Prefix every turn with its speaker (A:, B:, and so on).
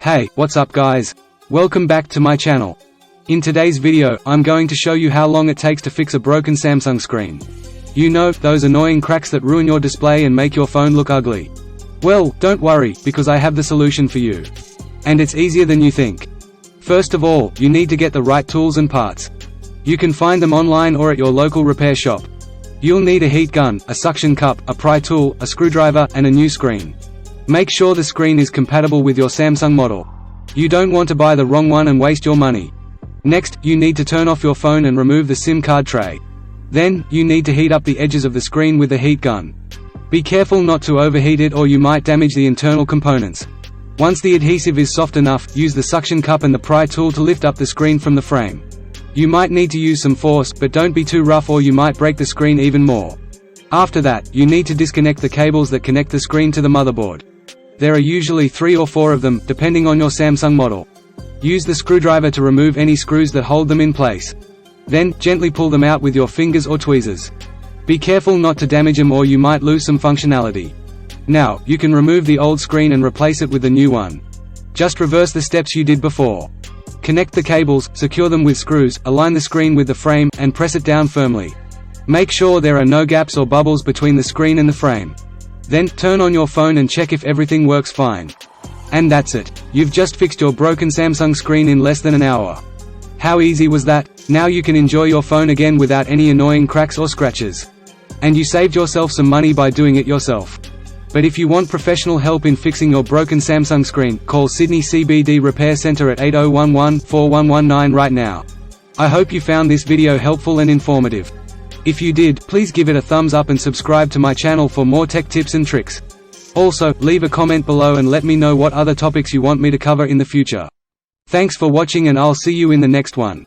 A: Hey, what's up guys? Welcome back to my channel. In today's video, I'm going to show you how long it takes to fix a broken Samsung screen. You know, those annoying cracks that ruin your display and make your phone look ugly. Well, don't worry, because I have the solution for you. And it's easier than you think. First of all, you need to get the right tools and parts. You can find them online or at your local repair shop. You'll need a heat gun, a suction cup, a pry tool, a screwdriver, and a new screen. Make sure the screen is compatible with your Samsung model. You don't want to buy the wrong one and waste your money. Next, you need to turn off your phone and remove the SIM card tray. Then, you need to heat up the edges of the screen with the heat gun. Be careful not to overheat it or you might damage the internal components. Once the adhesive is soft enough, use the suction cup and the pry tool to lift up the screen from the frame. You might need to use some force, but don't be too rough or you might break the screen even more. After that, you need to disconnect the cables that connect the screen to the motherboard. There are usually 3 or 4 of them, depending on your Samsung model. Use the screwdriver to remove any screws that hold them in place. Then, gently pull them out with your fingers or tweezers. Be careful not to damage them or you might lose some functionality. Now, you can remove the old screen and replace it with the new one. Just reverse the steps you did before. Connect the cables, secure them with screws, align the screen with the frame, and press it down firmly. Make sure there are no gaps or bubbles between the screen and the frame. Then, turn on your phone and check if everything works fine. And that's it. You've just fixed your broken Samsung screen in less than an hour. How easy was that? Now you can enjoy your phone again without any annoying cracks or scratches. And you saved yourself some money by doing it yourself. But if you want professional help in fixing your broken Samsung screen, call Sydney CBD Repair Centre at 8011-4119 right now. I hope you found this video helpful and informative. If you did, please give it a thumbs up and subscribe to my channel for more tech tips and tricks. Also, leave a comment below and let me know what other topics you want me to cover in the future. Thanks for watching and I'll see you in the next one.